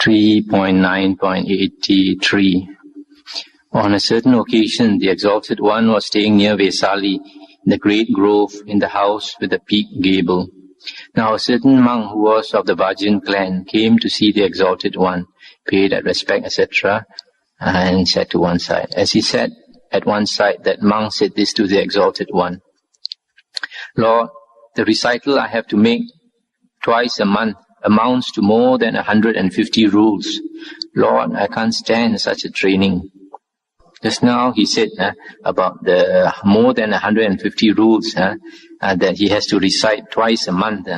3.9.83. On a certain occasion, the Exalted One was staying near Vesali, the great grove in the house with the peaked gable. Now a certain monk who was of the Vajjan clan came to see the Exalted One, paid at respect, etc., and sat to one side. As he sat at one side, that monk said this to the Exalted One: Lord, the recital I have to make twice a month amounts to more than 150 rules. Lord, I can't stand such a training. Just now he said about the more than 150 rules that he has to recite twice a month.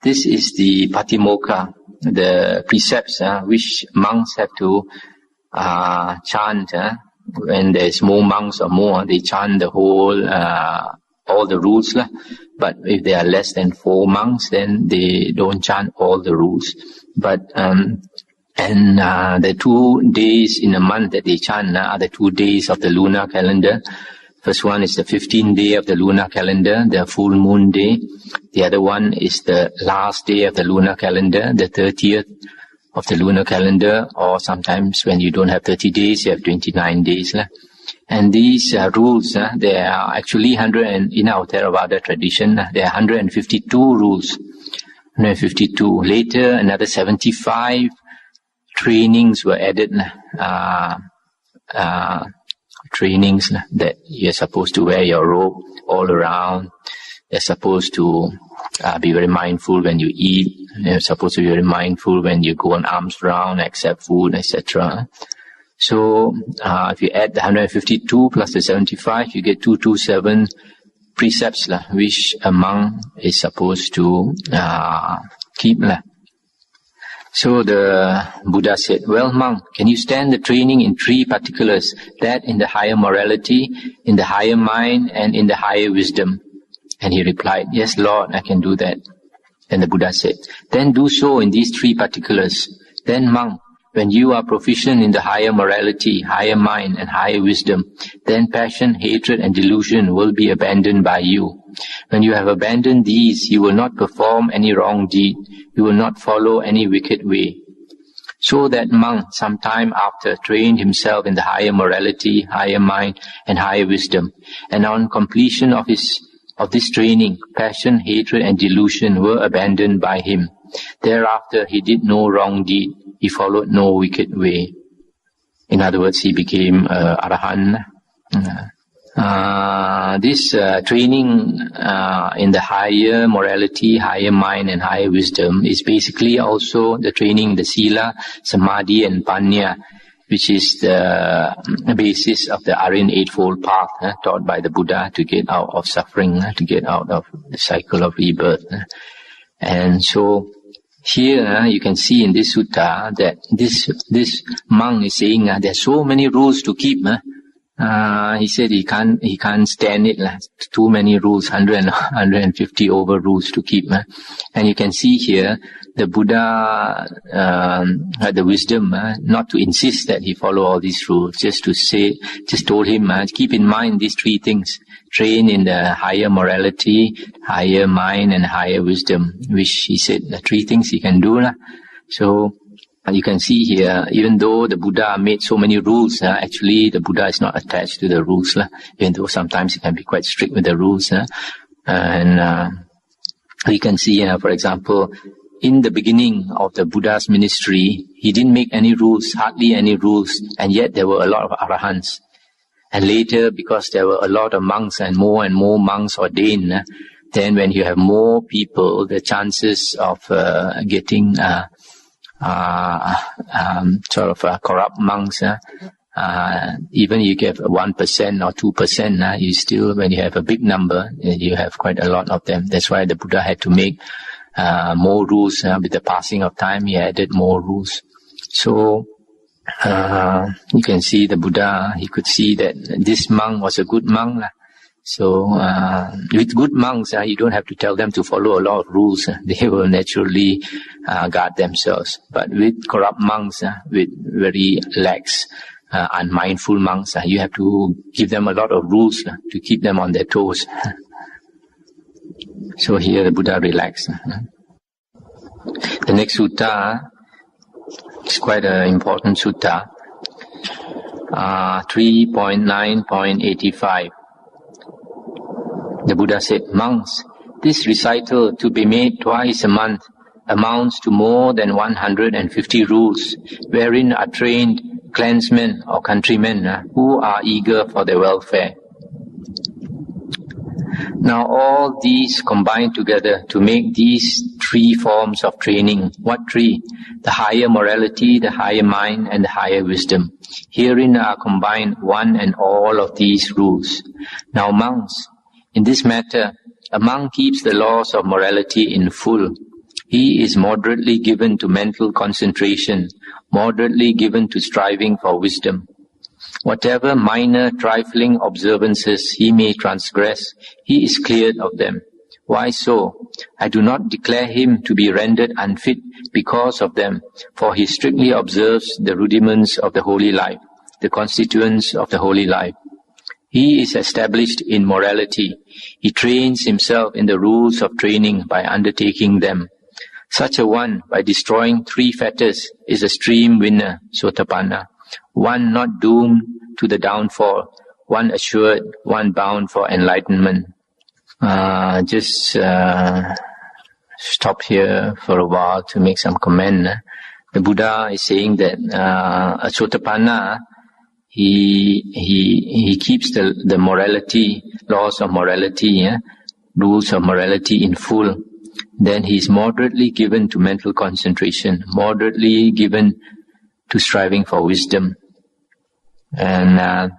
This is the Patimokkha, the precepts which monks have to chant. When there's more monks or more, they chant the whole, all the rules. But if there are less than 4 monks, then they don't chant all the rules. But the 2 days in a month that they chant are the 2 days of the lunar calendar. First one is the 15th day of the lunar calendar, the full moon day. The other one is the last day of the lunar calendar, the 30th of the lunar calendar, or sometimes when you don't have 30 days, you have 29 days. And these rules, there are actually in our Theravada tradition, there are 152 rules. 152. Later, another 75 trainings were added. Trainings that you're supposed to wear your robe all around. You're supposed to be very mindful when you eat. You're supposed to be very mindful when you go on alms round, accept food, etc. So, if you add the 152 plus the 75, you get 227 precepts, which a monk is supposed to keep. So the Buddha said, well, monk, can you stand the training in 3 particulars, that in the higher morality, in the higher mind, and in the higher wisdom? And he replied, yes, Lord, I can do that. Then the Buddha said, then do so in these 3 particulars. Then, monk, when you are proficient in the higher morality, higher mind, and higher wisdom, then passion, hatred, and delusion will be abandoned by you. When you have abandoned these, you will not perform any wrong deed. You will not follow any wicked way. So that monk, some time after, trained himself in the higher morality, higher mind, and higher wisdom. And on completion of this training, passion, hatred, and delusion were abandoned by him. Thereafter, he did no wrong deed. He followed no wicked way. In other words, he became Arahant. This training in the higher morality, higher mind, and higher wisdom is basically also the training in the Sila, Samadhi, and Panya, which is the basis of the Aryan Eightfold Path taught by the Buddha to get out of suffering, to get out of the cycle of rebirth. And so here you can see in this sutta that this monk is saying there are so many rules to keep. He said he can't stand it. Too many rules, 150 over rules to keep. And you can see here the Buddha had the wisdom not to insist that he follow all these rules, just told him, keep in mind these 3 things. Train in the higher morality, higher mind, and higher wisdom, which he said the 3 things he can do. So you can see here, even though the Buddha made so many rules, actually the Buddha is not attached to the rules, even though sometimes he can be quite strict with the rules. And you can see, for example, in the beginning of the Buddha's ministry, he didn't make any rules, hardly any rules, and yet there were a lot of arahants. And later, because there were a lot of monks and more monks ordained, then when you have more people, the chances of getting corrupt monks, even you get 1% or 2%, you still, when you have a big number, you have quite a lot of them. That's why the Buddha had to make more rules. With the passing of time, he added more rules. So you can see the Buddha, he could see that this monk was a good monk. So with good monks, you don't have to tell them to follow a lot of rules. They will naturally guard themselves. But with corrupt monks, with very lax, unmindful monks, you have to give them a lot of rules to keep them on their toes. So here the Buddha relaxed. The next sutta It's quite an important sutta. 3.9.85. The Buddha said, "Monks, this recital to be made twice a month amounts to more than 150 rules, wherein are trained clansmen or countrymen who are eager for their welfare." Now all these combine together to make these three forms of training. What three? The higher morality, the higher mind, and the higher wisdom. Herein are combined one and all of these rules. Now monks, in this matter, a monk keeps the laws of morality in full. He is moderately given to mental concentration, moderately given to striving for wisdom. Whatever minor trifling observances he may transgress, he is cleared of them. Why so? I do not declare him to be rendered unfit because of them, for he strictly observes the rudiments of the holy life, the constituents of the holy life. He is established in morality. He trains himself in the rules of training by undertaking them. Such a one, by destroying three fetters, is a stream winner, Sotapanna. One not doomed to the downfall, one assured, one bound for enlightenment. Just stop here for a while to make some comment. The Buddha is saying that a Sotapanna, he keeps the morality, laws of morality, rules of morality in full. Then he is moderately given to mental concentration, moderately given to striving for wisdom. And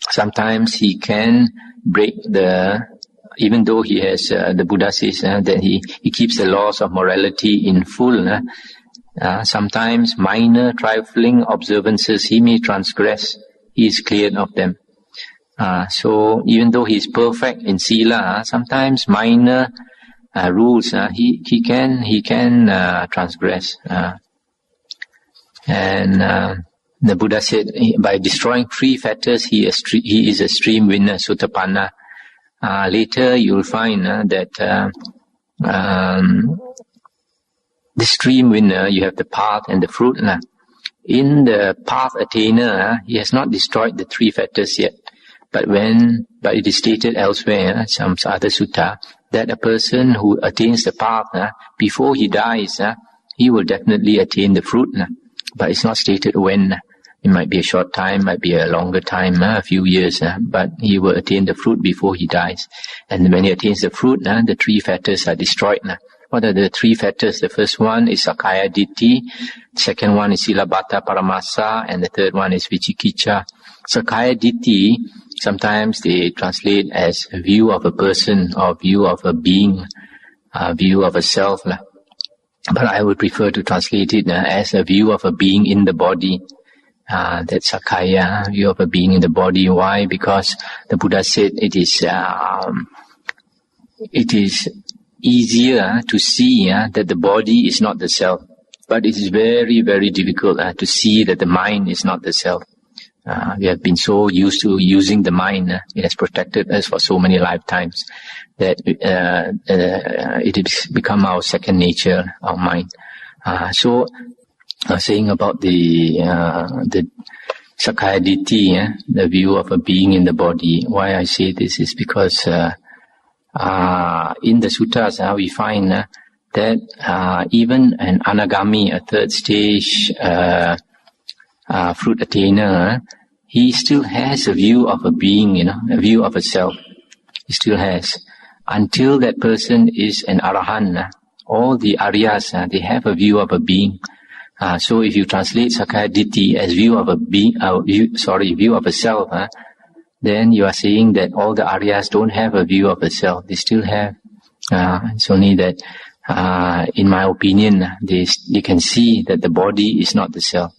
sometimes he can break even though he has, the Buddha says that he keeps the laws of morality in full. Sometimes minor trifling observances he may transgress, he is cleared of them. So even though he is perfect in sila, sometimes minor rules he can transgress. The Buddha said, by destroying three fetters, he is a stream winner, Sotapanna. Later you will find that the stream winner, you have the path and the fruit. In the path attainer, he has not destroyed the three fetters yet. But it is stated elsewhere, some other sutta, that a person who attains the path, before he dies, he will definitely attain the fruit. But it's not stated when. It might be a short time, might be a longer time, a few years, but he will attain the fruit before he dies. And when he attains the fruit, the three fetters are destroyed. What are the three fetters? The first one is Sakaya Ditti, second one is Silabbata Paramasa, and the third one is Vicikicca. Sakaya Ditti, sometimes they translate as a view of a person or view of a being, view of a self. But I would prefer to translate it as a view of a being in the body. That's Sakaya, view of a being in the body. Why? Because the Buddha said it is easier to see that the body is not the self. But it is very, very difficult to see that the mind is not the self. We have been so used to using the mind. It has protected us for so many lifetimes that it has become our second nature, our mind. So saying about the Sakaya Ditti, the view of a being in the body. Why I say this is because in the suttas we find that even an anagami, a third stage fruit attainer, he still has a view of a being, a view of a self. He still has. Until that person is an arahant, all the Aryas, they have a view of a being. So if you translate Sakaya Ditti as view of a being, view of a self, then you are saying that all the Aryas don't have a view of a self. They still have. It's only that, in my opinion, they can see that the body is not the self.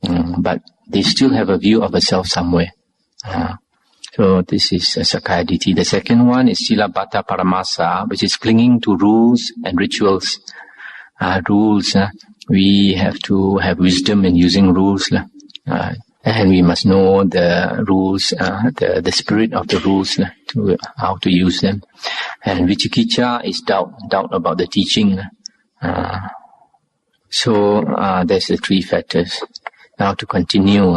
But they still have a view of a self somewhere. So this is Sakaya Ditti. The second one is Silabbata Paramasa, which is clinging to rules and rituals. Rules, we have to have wisdom in using rules. And we must know the rules, the spirit of the rules, how to use them. And Vicikicca is doubt about the teaching. So there's the three fetters. Now to continue,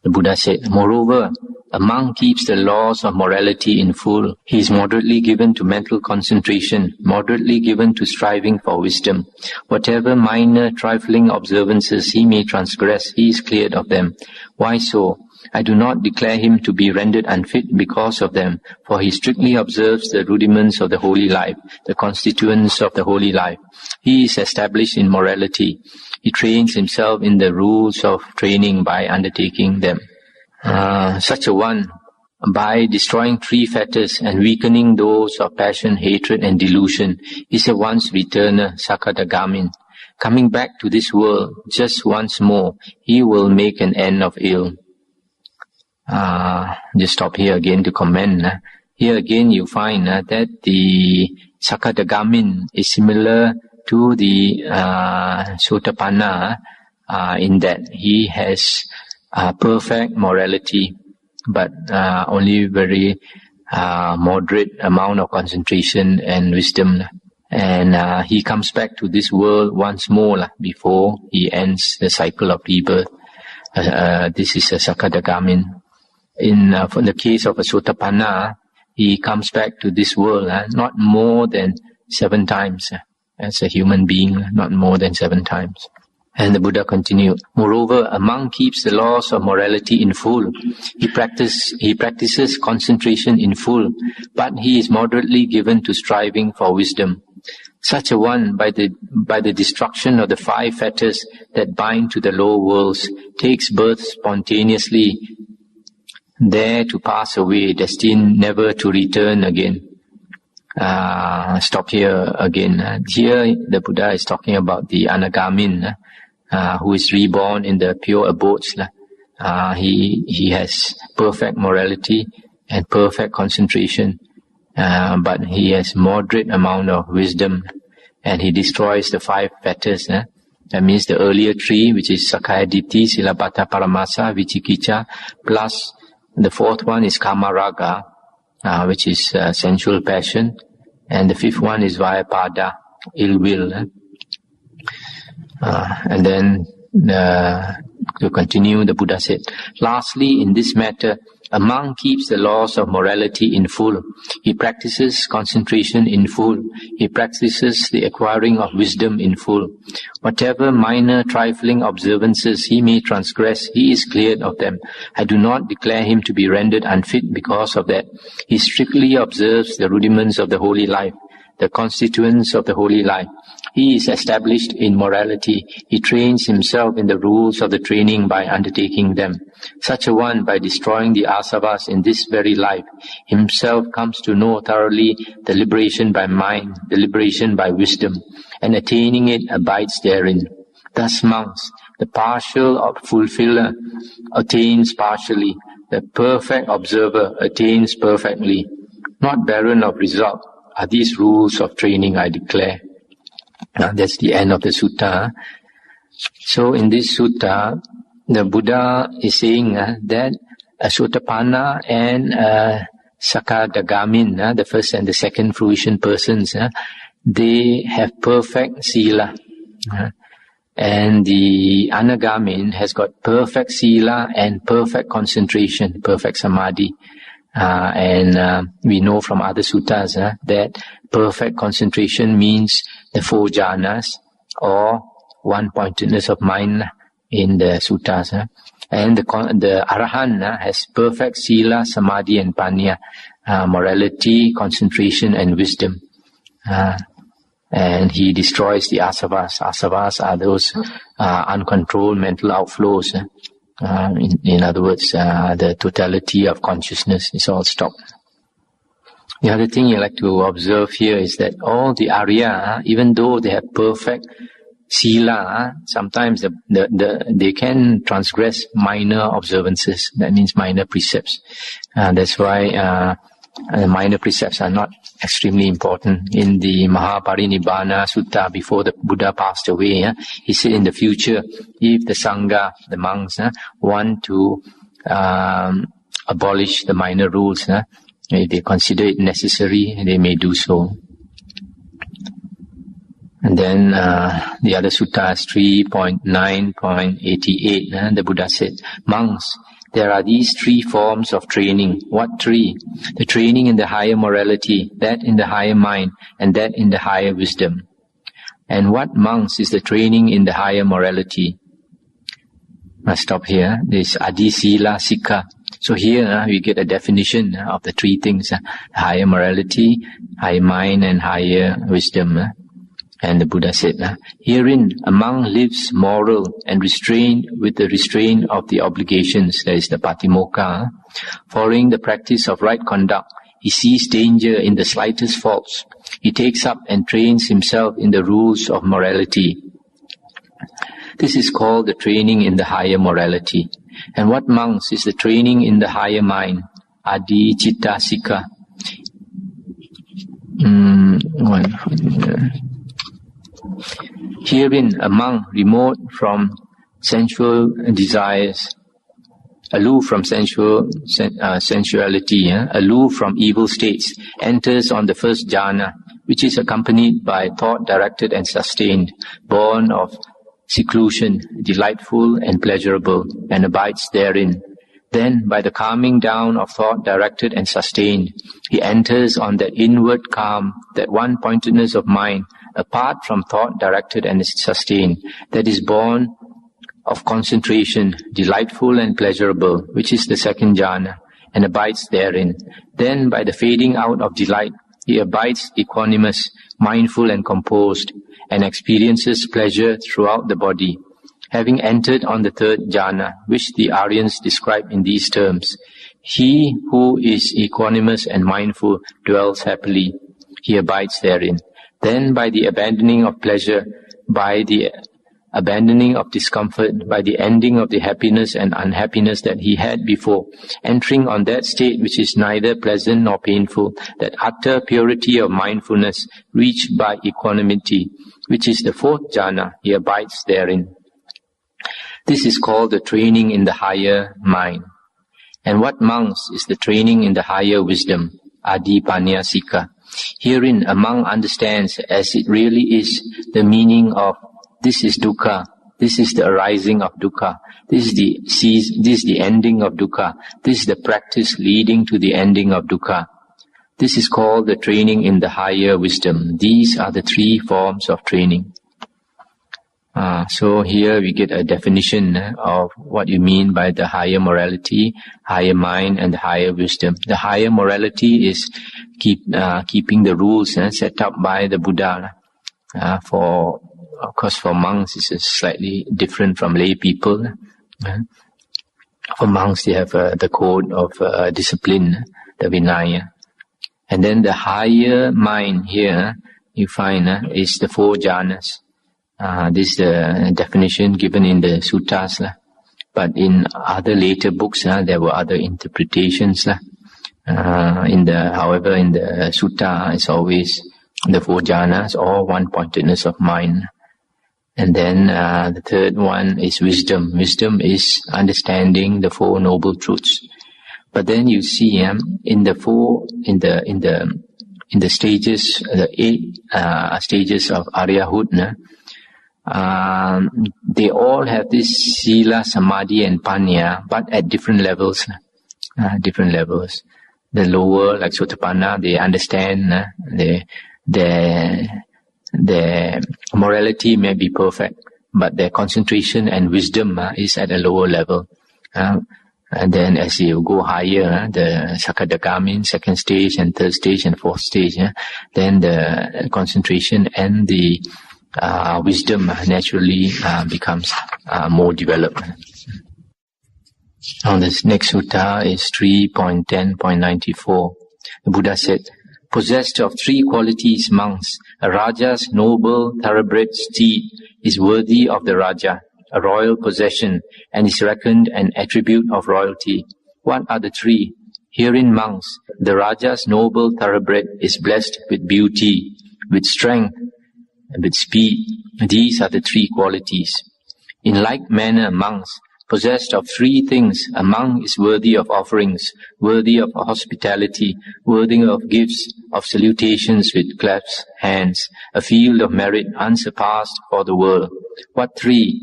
the Buddha said, moreover, a monk keeps the laws of morality in full. He is moderately given to mental concentration, moderately given to striving for wisdom. Whatever minor, trifling observances he may transgress, he is cleared of them. Why so? I do not declare him to be rendered unfit because of them, for he strictly observes the rudiments of the holy life, the constituents of the holy life. He is established in morality. He trains himself in the rules of training by undertaking them. Such a one, by destroying three fetters and weakening those of passion, hatred and delusion, is a once returner, Sakadagamin. Coming back to this world just once more, he will make an end of ill. Just stop here again to comment. Here again you find that the Sakadagamin is similar to the Sotapanna in that he has perfect morality, but only very moderate amount of concentration and wisdom. And he comes back to this world once more before he ends the cycle of rebirth. This is a Sakadagamin. In the case of a Sotapanna, he comes back to this world not more than 7 times. As a human being, not more than 7 times. And the Buddha continued, moreover, a monk keeps the laws of morality in full. He practices concentration in full, but he is moderately given to striving for wisdom. Such a one, by the destruction of the 5 fetters that bind to the lower worlds, takes birth spontaneously, there to pass away, destined never to return again. Stop here again. Here the Buddha is talking about the Anagamin, who is reborn in the pure abodes. He has perfect morality and perfect concentration, but he has moderate amount of wisdom, and he destroys the 5 fetters. That means the earlier 3, which is Sakaya Ditti, Silabata Paramasa, Vichikicha, plus the 4th one is Kamaraga, which is sensual passion, and the 5th one is Vyapada, ill will. And then to continue, the Buddha said, lastly, in this matter, a monk keeps the laws of morality in full. He practices concentration in full. He practices the acquiring of wisdom in full. Whatever minor trifling observances he may transgress, he is cleared of them. I do not declare him to be rendered unfit because of that. He strictly observes the rudiments of the holy life, the constituents of the holy life. He is established in morality. He trains himself in the rules of the training by undertaking them. Such a one, by destroying the asavas in this very life, himself comes to know thoroughly the liberation by mind, the liberation by wisdom, and attaining it abides therein. Thus monks, the partial fulfiller attains partially, the perfect observer attains perfectly. Not barren of result are these rules of training, I declare. That's the end of the sutta. So in this sutta, the Buddha is saying that a Sotapanna and Sakadagamin, the first and the second fruition persons, they have perfect sila. And the Anagamin has got perfect sila and perfect concentration, perfect samadhi. And we know from other suttas that perfect concentration means the 4 jhanas, or one-pointedness of mind in the suttas. And the Arahant has perfect sila, samadhi and panya, morality, concentration and wisdom. And he destroys the asavas. Asavas are those uncontrolled mental outflows. In other words, the totality of consciousness is all stopped. The other thing you like to observe here is that all the Arya, even though they have perfect sila, sometimes they can transgress minor observances. That means minor precepts. That's why minor precepts are not extremely important. In the Mahaparinibbana Sutta, before the Buddha passed away, he said in the future, if the Sangha, the monks, want to abolish the minor rules, if they consider it necessary, they may do so. And then the other suttas, 3.9.88, the Buddha said, monks, there are these three forms of training. What three? The training in the higher morality, that in the higher mind, and that in the higher wisdom. And what, monks, is the training in the higher morality? I'll stop here. This Adi Sila Sikha. So here we get a definition of the three things, higher morality, higher mind, and higher wisdom. And the Buddha said, herein a monk lives moral and restrained with the restraint of the obligations, that is the patimokkha. Following the practice of right conduct, he sees danger in the slightest faults. He takes up and trains himself in the rules of morality. This is called the training in the higher morality. And what, monks, is the training in the higher mind? Adi Citta Sikha. Herein a monk remote from sensual desires, aloof from sensuality, aloof from evil states, enters on the first jhana, which is accompanied by thought directed and sustained, born of seclusion, delightful and pleasurable, and abides therein. Then, by the calming down of thought directed and sustained, he enters on that inward calm, that one-pointedness of mind, apart from thought directed and sustained, that is born of concentration, delightful and pleasurable, which is the second jhana, and abides therein. Then, by the fading out of delight, he abides equanimous, mindful and composed, and experiences pleasure throughout the body. Having entered on the third jhana, which the Aryans describe in these terms, he who is equanimous and mindful dwells happily. He abides therein. Then, by the abandoning of pleasure, by the abandoning of discomfort, by the ending of the happiness and unhappiness that he had before, entering on that state which is neither pleasant nor painful, that utter purity of mindfulness reached by equanimity, which is the fourth jhana, he abides therein. This is called the training in the higher mind. And what, monks, is the training in the higher wisdom? Adi Panya Sikha. Herein a monk understands as it really is the meaning of this is dukkha, this is the arising of dukkha, this is the ending of dukkha, this is the practice leading to the ending of dukkha. This is called the training in the higher wisdom. These are the three forms of training. So here we get a definition of what you mean by the higher morality, higher mind, and the higher wisdom. The higher morality is keeping the rules set up by the Buddha. Of course, for monks, it's slightly different from lay people. For monks, they have the code of discipline, the Vinaya. And then the higher mind here, you find, is the four jhanas. This is the definition given in the suttas. But in other later books, there were other interpretations. However, in the sutta, it's always the four jhanas, or one-pointedness of mind. And then the third one is wisdom. Wisdom is understanding the Four Noble Truths. But then you see in the stages, the 8 stages of Aryahood, they all have this Sila, Samadhi, and Panya, but at different levels. The lower, like Sotapanna, they understand. Their morality may be perfect, but their concentration and wisdom is at a lower level. And then as you go higher, the Sakadagami, second stage, and third stage, and fourth stage, then the concentration and the wisdom naturally becomes more developed. Now this next sutta is 3.10.94. The Buddha said, possessed of three qualities, monks, a Raja's noble thoroughbred steed is worthy of the Raja, a royal possession, and is reckoned an attribute of royalty. What are the three? Herein, monks, the Raja's noble thoroughbred is blessed with beauty, with strength, and with speed. These are the three qualities. In like manner, monks, Possessed of 3 things, a monk is worthy of offerings, worthy of hospitality, worthy of gifts, of salutations with clasped hands, a field of merit unsurpassed for the world. What 3?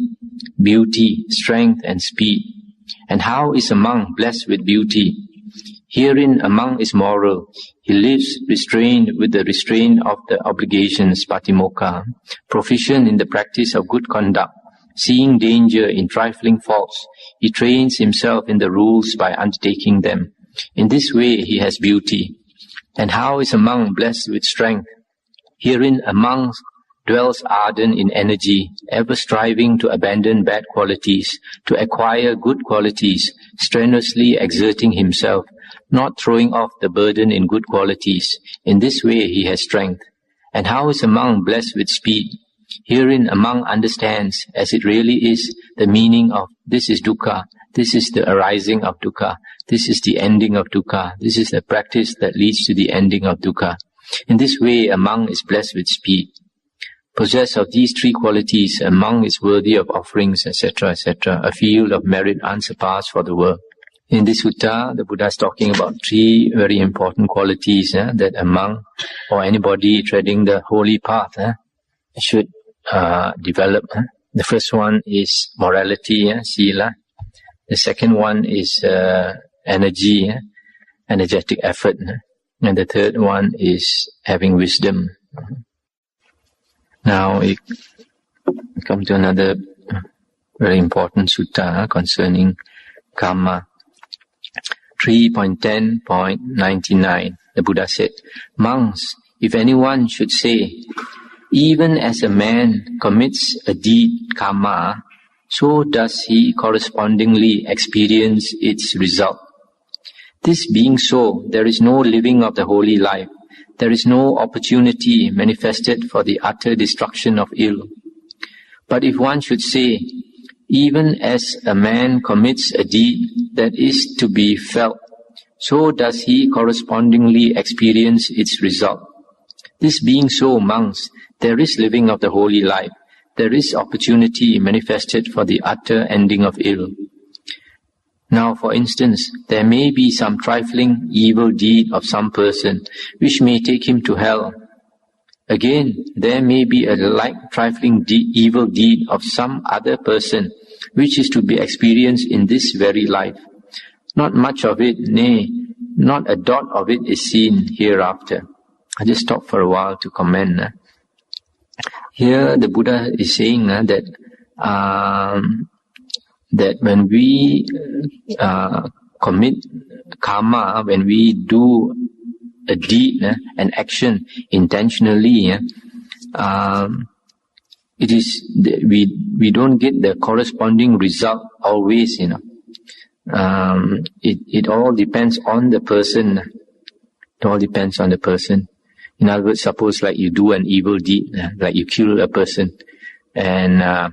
Beauty, strength, and speed. And how is a monk blessed with beauty? Herein a monk is moral. He lives restrained with the restraint of the obligations, patimokkha, proficient in the practice of good conduct. Seeing danger in trifling faults, he trains himself in the rules by undertaking them. In this way he has beauty. And how is a monk blessed with strength? Herein a monk dwells ardent in energy, ever striving to abandon bad qualities, to acquire good qualities, strenuously exerting himself, not throwing off the burden in good qualities. In this way he has strength. And how is a monk blessed with speed? Herein a monk understands, as it really is, the meaning of this is dukkha, this is the arising of dukkha, this is the ending of dukkha, this is the practice that leads to the ending of dukkha. In this way a monk is blessed with speed. Possessed of these 3 qualities, a monk is worthy of offerings, etc., etc., a field of merit unsurpassed for the world. In this sutta, the Buddha is talking about 3 very important qualities that a monk or anybody treading the holy path should develop. The first one is morality, sila. The second one is energy, energetic effort. And the third one is having wisdom. Now we come to another very important sutta concerning karma. 3.10.99. The Buddha said, monks, if anyone should say, even as a man commits a deed, karma, so does he correspondingly experience its result. This being so, there is no living of the holy life. There is no opportunity manifested for the utter destruction of ill. But if one should say, even as a man commits a deed that is to be felt, so does he correspondingly experience its result. This being so, monks, there is living of the holy life. There is opportunity manifested for the utter ending of ill. Now, for instance, there may be some trifling evil deed of some person which may take him to hell. Again, there may be a like trifling evil deed of some other person which is to be experienced in this very life. Not much of it, nay, not a dot of it is seen hereafter. I just stop for a while to comment. Here the Buddha is saying that when we commit karma, when we do a deed, an action intentionally, it is we don't get the corresponding result always. It all depends on the person. It all depends on the person. In other words, suppose like you do an evil deed, like you kill a person, and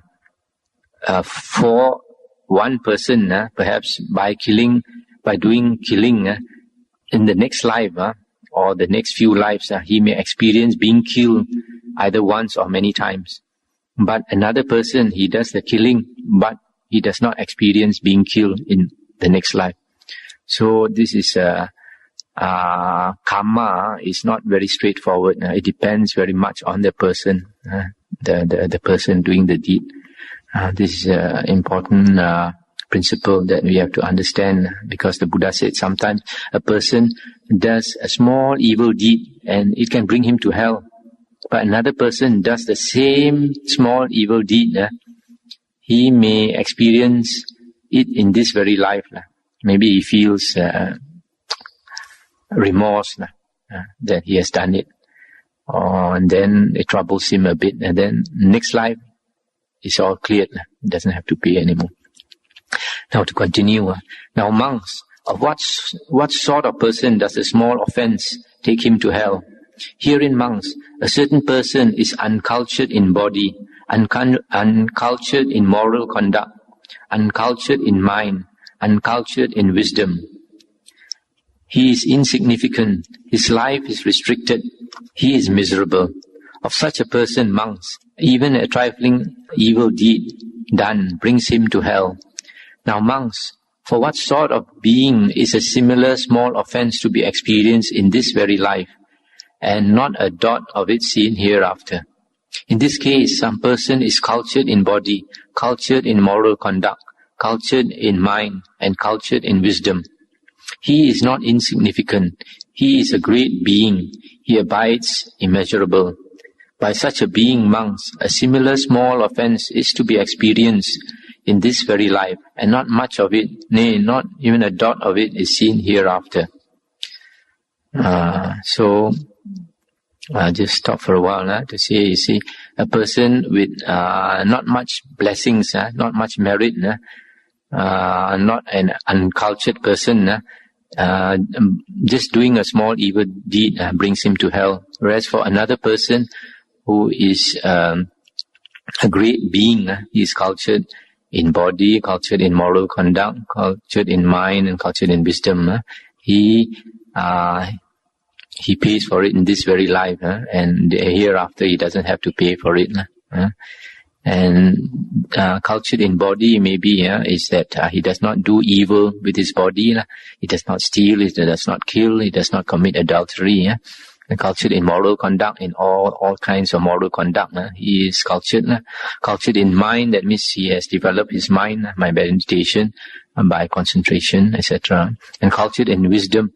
for one person, perhaps by doing killing, in the next life or the next few lives, he may experience being killed either once or many times. But another person, he does the killing, but he does not experience being killed in the next life. So this is karma is not very straightforward. It depends very much on the person, the person doing the deed. This is an important principle that we have to understand, because the Buddha said sometimes a person does a small evil deed and it can bring him to hell. But another person does the same small evil deed, he may experience it in this very life. Maybe he feels remorse that he has done it, and then it troubles him a bit, and then next life it's all cleared. He doesn't have to pay anymore. Now to continue. Now monks, of what sort of person does a small offense take him to hell? Herein, monks, a certain person is uncultured in body, uncultured in moral conduct, uncultured in mind, uncultured in wisdom. He is insignificant, his life is restricted, he is miserable. Of such a person, monks, even a trifling evil deed done brings him to hell. Now monks, for what sort of being is a similar small offense to be experienced in this very life, and not a dot of it seen hereafter? In this case, some person is cultured in body, cultured in moral conduct, cultured in mind, and cultured in wisdom. He is not insignificant. He is a great being. He abides immeasurable. By such a being, monks, a similar small offense is to be experienced in this very life, and not much of it, nay, not even a dot of it is seen hereafter. So just stop for a while to say, you see, a person with not much blessings, not much merit, not an uncultured person, just doing a small evil deed brings him to hell. Whereas for another person who is a great being, he is cultured in body, cultured in moral conduct, cultured in mind, and cultured in wisdom. He pays for it in this very life, and hereafter he doesn't have to pay for it. And cultured in body maybe is that he does not do evil with his body. He does not steal, he does not kill, he does not commit adultery. And cultured in moral conduct, in all kinds of moral conduct. He is cultured. Cultured in mind, that means he has developed his mind by meditation, by concentration, etc. And cultured in wisdom,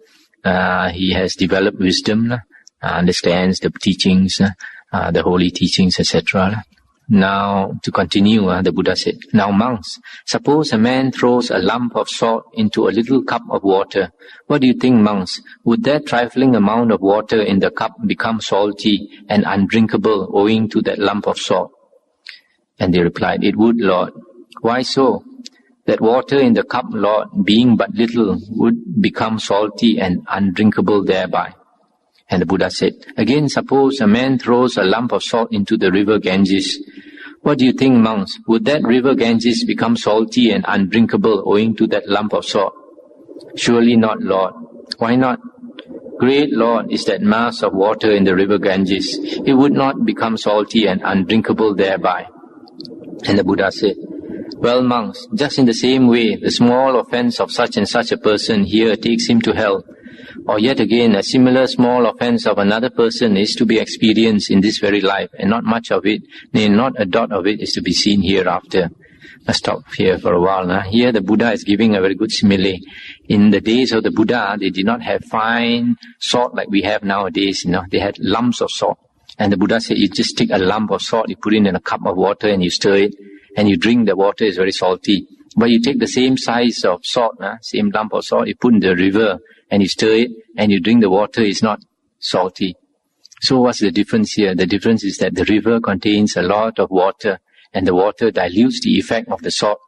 he has developed wisdom, understands the teachings, the holy teachings, etc. Now, to continue, the Buddha said, now monks, suppose a man throws a lump of salt into a little cup of water. What do you think, monks? Would that trifling amount of water in the cup become salty and undrinkable owing to that lump of salt? And they replied, it would, Lord. Why so? That water in the cup, Lord, being but little, would become salty and undrinkable thereby. And the Buddha said, again, suppose a man throws a lump of salt into the river Ganges. What do you think, monks? Would that river Ganges become salty and undrinkable owing to that lump of salt? Surely not, Lord. Why not? Great, Lord, is that mass of water in the river Ganges. It would not become salty and undrinkable thereby. And the Buddha said, well, monks, just in the same way, the small offense of such and such a person here takes him to hell. Or yet again, a similar small offense of another person is to be experienced in this very life, and not much of it, nay, not a dot of it is to be seen hereafter. Let's stop here for a while. Here the Buddha is giving a very good simile. In the days of the Buddha, they did not have fine salt like we have nowadays. They had lumps of salt. And the Buddha said, you just take a lump of salt, you put it in a cup of water and you stir it, and you drink the water, is very salty. But you take the same size of salt, same lump of salt, you put in the river, and you stir it, and you drink the water, is not salty. So what's the difference here? The difference is that the river contains a lot of water, and the water dilutes the effect of the salt.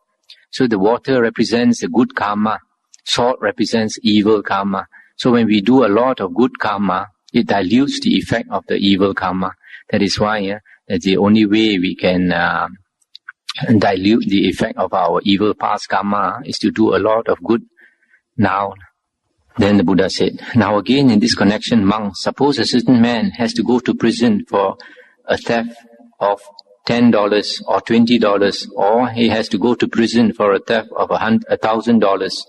So the water represents the good karma, salt represents evil karma. So when we do a lot of good karma, it dilutes the effect of the evil karma. That is why that's the only way we can dilute the effect of our evil past karma is to do a lot of good now. Then the Buddha said, now again in this connection, monks, suppose a certain man has to go to prison for a theft of $10 or $20, or he has to go to prison for a theft of $1,000.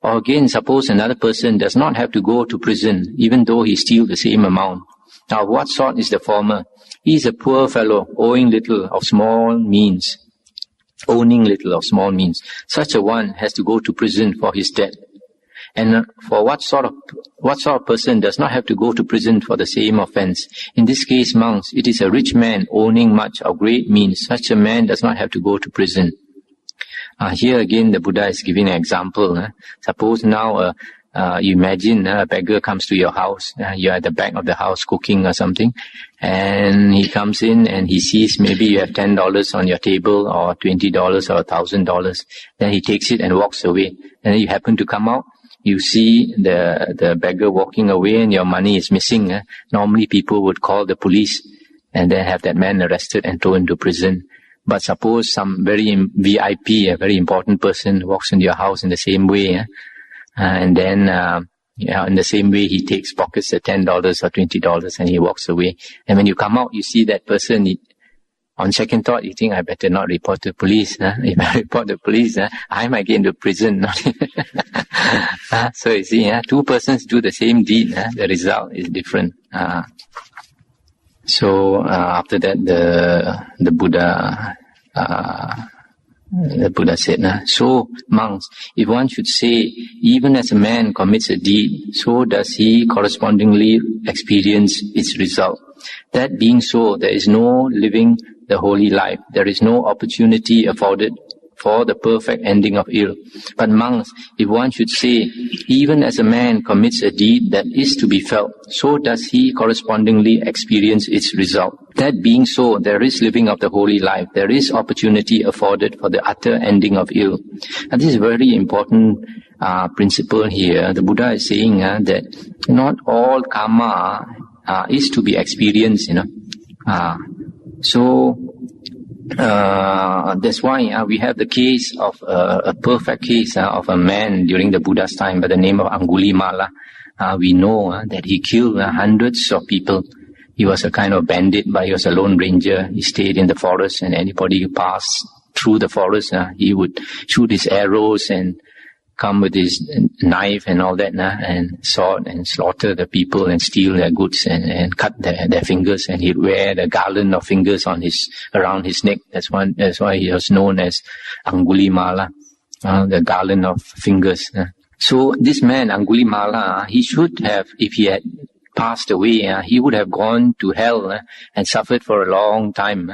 Or again, suppose another person does not have to go to prison, even though he steals the same amount. Now, what sort is the former? He is a poor fellow, owing little of small means. Owning little of small means. Such a one has to go to prison for his debt. And for what sort of person does not have to go to prison for the same offense? In this case, monks, it is a rich man owning much of great means. Such a man does not have to go to prison. Here again, the Buddha is giving an example. Suppose now, you imagine a beggar comes to your house. You're at the back of the house cooking or something, and he comes in and he sees maybe you have $10 on your table, or $20 or $1,000. Then he takes it and walks away. And then you happen to come out. You see the beggar walking away and your money is missing. Normally people would call the police and then have that man arrested and thrown into prison. But suppose some very VIP, a very important person, walks into your house in the same way, and then in the same way he pockets the $10 or $20 and he walks away. And when you come out, you see that person On second thought, you think, I better not report to police. If I report to police, I might get into prison. So you see, two persons do the same deed, the result is different. So after that, the Buddha said, so monks, if one should say, even as a man commits a deed, so does he correspondingly experience its result. That being so, there is no living the holy life. There is no opportunity afforded for the perfect ending of ill. But monks, if one should say, even as a man commits a deed that is to be felt, so does he correspondingly experience its result. That being so, there is living of the holy life. There is opportunity afforded for the utter ending of ill. And this is a very important principle here. The Buddha is saying that not all karma is to be experienced, that's why we have the case of a perfect case of a man during the Buddha's time by the name of Angulimala. We know that he killed hundreds of people. He was a kind of bandit, but he was a lone ranger. He stayed in the forest, and anybody who passed through the forest, he would shoot his arrows and come with his knife and all that, and sword, and slaughter the people and steal their goods and cut their fingers, and he'd wear the garland of fingers around his neck. That's why he was known as Angulimala, the garland of fingers. So this man, Angulimala, he should have, if he had passed away, he would have gone to hell and suffered for a long time.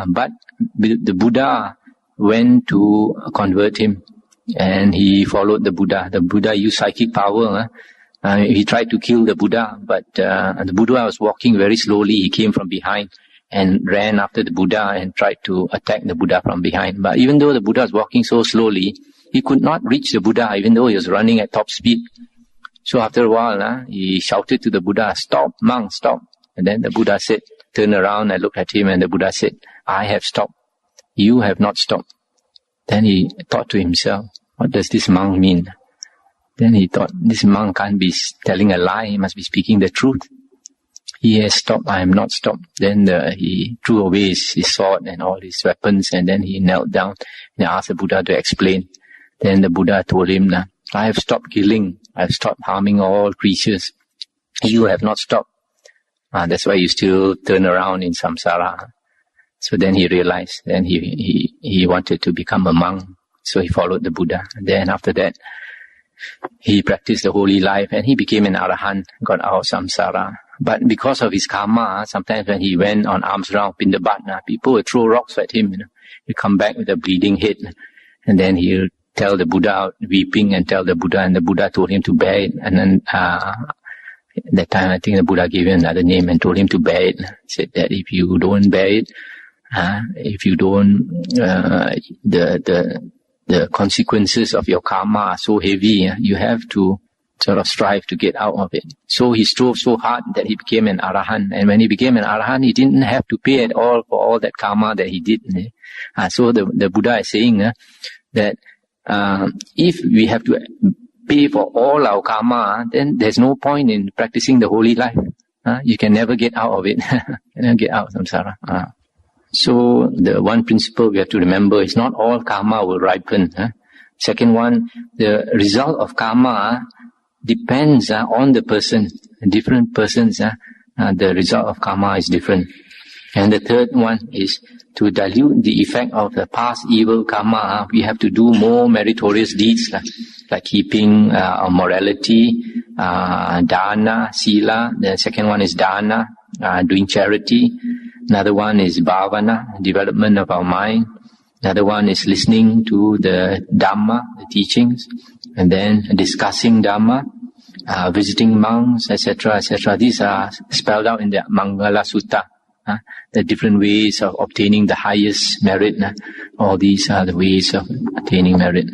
But the Buddha went to convert him, and he followed the Buddha. The Buddha used psychic power. He tried to kill the Buddha, but the Buddha was walking very slowly. He came from behind and ran after the Buddha and tried to attack the Buddha from behind. But even though the Buddha was walking so slowly, he could not reach the Buddha, even though he was running at top speed. So after a while, he shouted to the Buddha, "Stop, monk, stop." And then the Buddha said, turned around and looked at him, and the Buddha said, "I have stopped. You have not stopped." Then he thought to himself, what does this monk mean? Then he thought, this monk can't be telling a lie, he must be speaking the truth. He has stopped, I am not stopped. Then he threw away his sword and all his weapons, and then he knelt down and asked the Buddha to explain. Then the Buddha told him, I have stopped killing, I have stopped harming all creatures. You have not stopped. That's why you still turn around in samsara. So then he realized, then he wanted to become a monk. So he followed the Buddha. And then after that, he practiced the holy life and he became an arahant, got out of samsara. But because of his karma, sometimes when he went on alms round, pindabat, people would throw rocks at him. He'd come back with a bleeding head. And then he'll tell the Buddha, weeping, and tell the Buddha, and the Buddha told him to bear it. And then that time, I think the Buddha gave him another name and told him to bear it. Said that if you don't bear it, if you don't, the consequences of your karma are so heavy, you have to sort of strive to get out of it. So he strove so hard that he became an arahant. And when he became an arahant, he didn't have to pay at all for all that karma that he did. So the Buddha is saying that if we have to pay for all our karma, then there's no point in practicing the holy life. You can never get out of it. You never get out of samsara. So the one principle we have to remember is not all karma will ripen. Second one, the result of karma depends on the person. Different persons, the result of karma is different. And the third one is to dilute the effect of the past evil karma. We have to do more meritorious deeds, like keeping morality, dana, sila. The second one is dana, doing charity. Another one is bhavana, development of our mind. Another one is listening to the Dhamma, the teachings, and then discussing Dhamma, visiting monks, etc., etc. These are spelled out in the Mangala Sutta, the different ways of obtaining the highest merit. All these are the ways of attaining merit.